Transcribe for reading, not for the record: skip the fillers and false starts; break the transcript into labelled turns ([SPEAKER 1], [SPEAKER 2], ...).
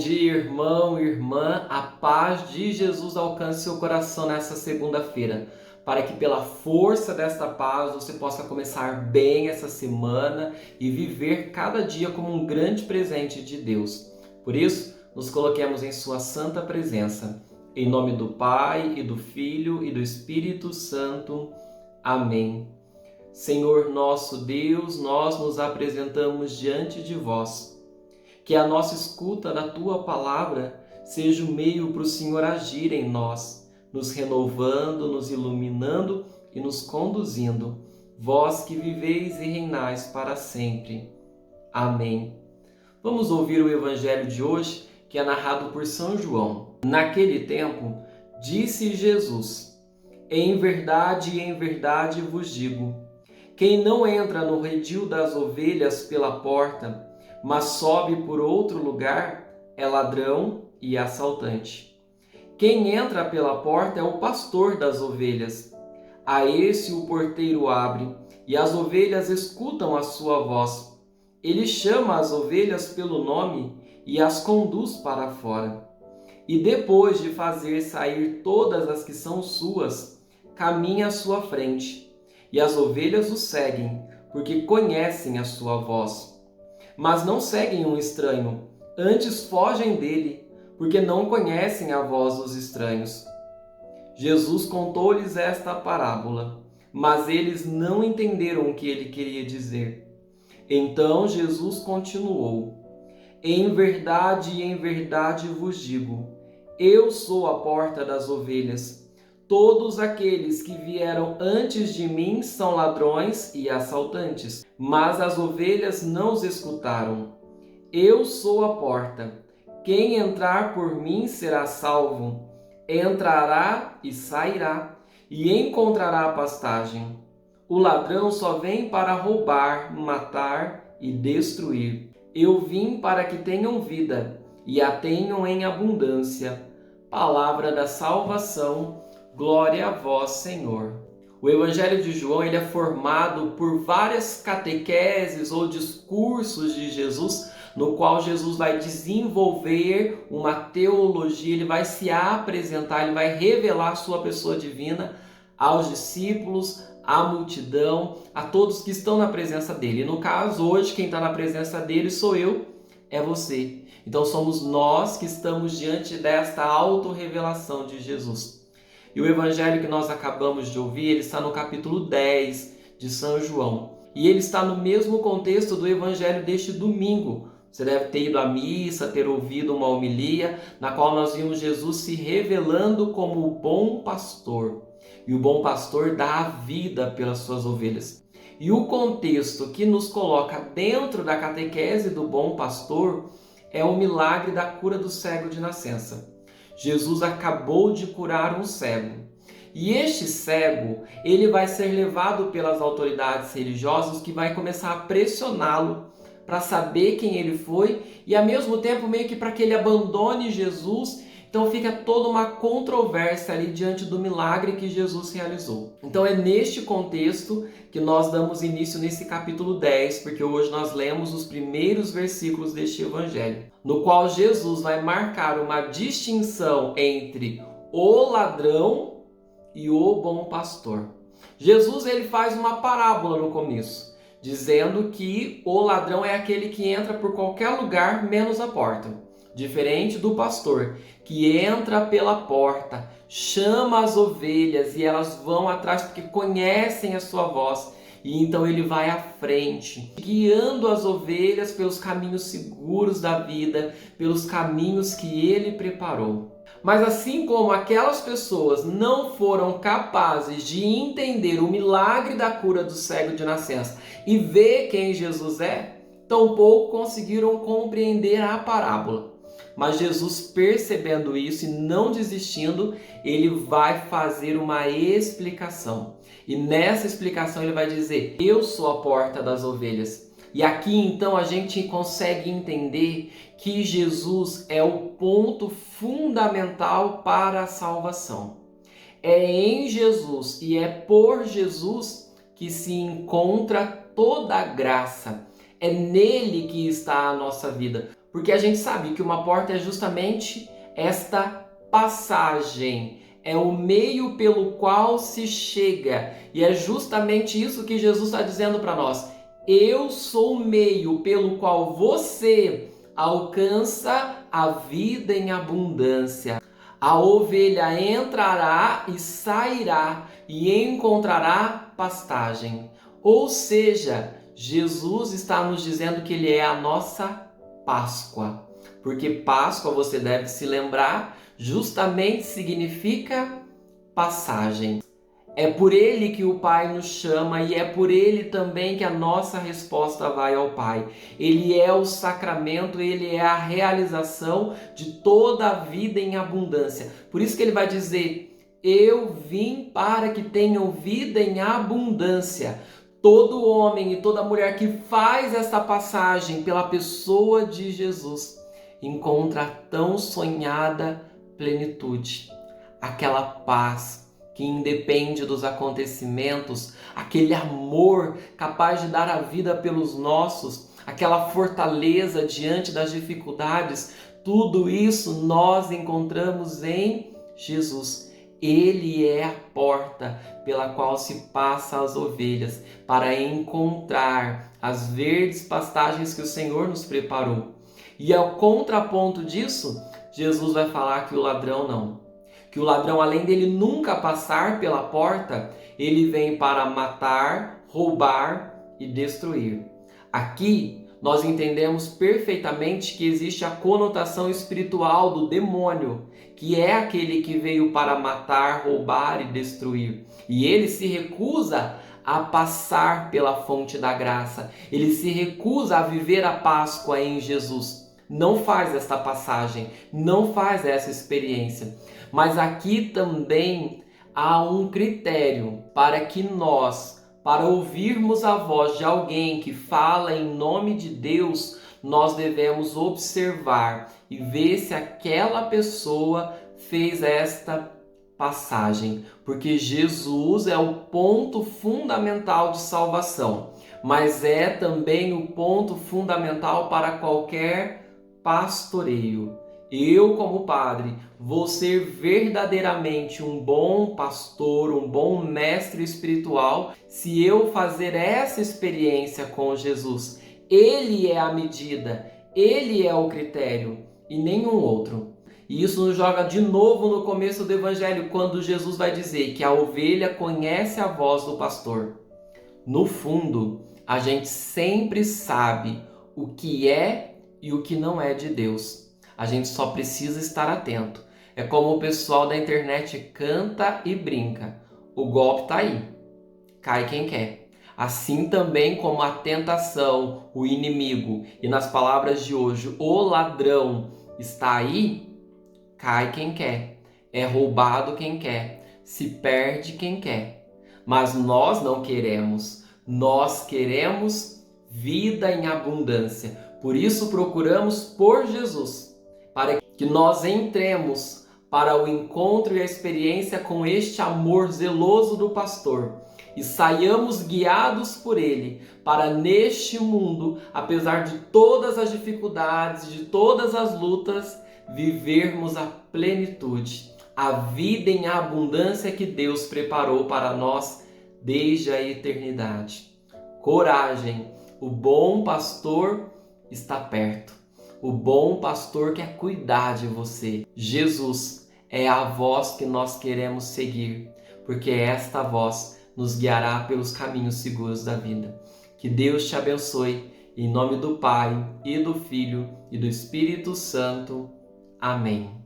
[SPEAKER 1] dia, irmão e irmã. A paz de Jesus alcance seu coração nessa segunda-feira, para que pela força desta paz você possa começar bem essa semana e viver cada dia como um grande presente de Deus. Por isso, nos coloquemos em sua santa presença. Em nome do Pai, e do Filho, e do Espírito Santo. Amém. Senhor nosso Deus, nós nos apresentamos diante de vós. Que a nossa escuta da Tua Palavra seja o meio para o Senhor agir em nós, nos renovando, nos iluminando e nos conduzindo. Vós que viveis e reinais para sempre. Amém. Vamos ouvir o Evangelho de hoje, que é narrado por São João. Naquele tempo, disse Jesus: em verdade vos digo, quem não entra no redil das ovelhas pela porta, mas sobe por outro lugar, é ladrão e assaltante. Quem entra pela porta é o pastor das ovelhas. A esse o porteiro abre, e as ovelhas escutam a sua voz. Ele chama as ovelhas pelo nome e as conduz para fora. E depois de fazer sair todas as que são suas, caminha à sua frente. E as ovelhas o seguem, porque conhecem a sua voz. Mas não seguem um estranho, antes fogem dele, porque não conhecem a voz dos estranhos. Jesus contou-lhes esta parábola, mas eles não entenderam o que ele queria dizer. Então Jesus continuou: em verdade vos digo, eu sou a porta das ovelhas. Todos aqueles que vieram antes de mim são ladrões e assaltantes, mas as ovelhas não os escutaram. Eu sou a porta. Quem entrar por mim será salvo. Entrará e sairá, e encontrará pastagem. O ladrão só vem para roubar, matar e destruir. Eu vim para que tenham vida, e a tenham em abundância. Palavra da salvação. Glória a vós, Senhor. O Evangelho de João ele é formado por várias catequeses ou discursos de Jesus, no qual Jesus vai desenvolver uma teologia, ele vai se apresentar, ele vai revelar a sua pessoa divina aos discípulos, à multidão, a todos que estão na presença dele. E no caso, hoje, quem está na presença dele sou eu, é você. Então somos nós que estamos diante desta autorrevelação de Jesus. E o evangelho que nós acabamos de ouvir, ele está no capítulo 10 de São João. E ele está no mesmo contexto do evangelho deste domingo. Você deve ter ido à missa, ter ouvido uma homilia, na qual nós vimos Jesus se revelando como o bom pastor. E o bom pastor dá a vida pelas suas ovelhas. E o contexto que nos coloca dentro da catequese do bom pastor é o milagre da cura do cego de nascença. Jesus acabou de curar um cego. E este cego, ele vai ser levado pelas autoridades religiosas que vai começar a pressioná-lo para saber quem ele foi e ao mesmo tempo meio que para que ele abandone Jesus. Então fica toda uma controvérsia ali diante do milagre que Jesus realizou. Então é neste contexto que nós damos início nesse capítulo 10, porque hoje nós lemos os primeiros versículos deste evangelho, no qual Jesus vai marcar uma distinção entre o ladrão e o bom pastor. Jesus ele faz uma parábola no começo, dizendo que o ladrão é aquele que entra por qualquer lugar menos a porta. Diferente do pastor, que entra pela porta, chama as ovelhas e elas vão atrás porque conhecem a sua voz. E então ele vai à frente, guiando as ovelhas pelos caminhos seguros da vida, pelos caminhos que ele preparou. Mas assim como aquelas pessoas não foram capazes de entender o milagre da cura do cego de nascença e ver quem Jesus é, tampouco conseguiram compreender a parábola. Mas Jesus, percebendo isso e não desistindo, ele vai fazer uma explicação. E nessa explicação ele vai dizer: eu sou a porta das ovelhas. E aqui então a gente consegue entender que Jesus é o ponto fundamental para a salvação. É em Jesus e é por Jesus que se encontra toda a graça. É nele que está a nossa vida. Porque a gente sabe que uma porta é justamente esta passagem, é o meio pelo qual se chega. E é justamente isso que Jesus está dizendo para nós. Eu sou o meio pelo qual você alcança a vida em abundância. A ovelha entrará e sairá e encontrará pastagem. Ou seja, Jesus está nos dizendo que Ele é a nossa Páscoa. Porque Páscoa, você deve se lembrar, justamente significa passagem. É por Ele que o Pai nos chama e é por Ele também que a nossa resposta vai ao Pai. Ele é o sacramento, Ele é a realização de toda a vida em abundância. Por isso que Ele vai dizer, eu vim para que tenham vida em abundância. Todo homem e toda mulher que faz essa passagem pela pessoa de Jesus encontra a tão sonhada plenitude, aquela paz que independe dos acontecimentos, aquele amor capaz de dar a vida pelos nossos, aquela fortaleza diante das dificuldades, tudo isso nós encontramos em Jesus. Ele é a porta pela qual se passa as ovelhas para encontrar as verdes pastagens que o Senhor nos preparou. E ao contraponto disso, Jesus vai falar que o ladrão não. Que o ladrão, além dele nunca passar pela porta, ele vem para matar, roubar e destruir. Aqui nós entendemos perfeitamente que existe a conotação espiritual do demônio, que é aquele que veio para matar, roubar e destruir. E ele se recusa a passar pela fonte da graça. Ele se recusa a viver a Páscoa em Jesus. Não faz esta passagem, não faz essa experiência. Mas aqui também há um critério para que nós, para ouvirmos a voz de alguém que fala em nome de Deus, nós devemos observar e ver se aquela pessoa fez esta passagem. Porque Jesus é o ponto fundamental de salvação, mas é também o ponto fundamental para qualquer pastoreio. Eu, como padre, vou ser verdadeiramente um bom pastor, um bom mestre espiritual, se eu fazer essa experiência com Jesus. Ele é a medida, ele é o critério e nenhum outro. E isso nos joga de novo no começo do Evangelho, quando Jesus vai dizer que a ovelha conhece a voz do pastor. No fundo, a gente sempre sabe o que é e o que não é de Deus. A gente só precisa estar atento. É como o pessoal da internet canta e brinca. O golpe tá aí. Cai quem quer. Assim também como a tentação, o inimigo e nas palavras de hoje, o ladrão está aí, cai quem quer. É roubado quem quer. Se perde quem quer. Mas nós não queremos. Nós queremos vida em abundância. Por isso procuramos por Jesus, para que nós entremos para o encontro e a experiência com este amor zeloso do pastor e saiamos guiados por ele para neste mundo, apesar de todas as dificuldades, de todas as lutas, vivermos a plenitude, a vida em abundância que Deus preparou para nós desde a eternidade. Coragem, o bom pastor está perto. O bom pastor quer cuidar de você. Jesus é a voz que nós queremos seguir, porque esta voz nos guiará pelos caminhos seguros da vida. Que Deus te abençoe, em nome do Pai, e do Filho, e do Espírito Santo. Amém.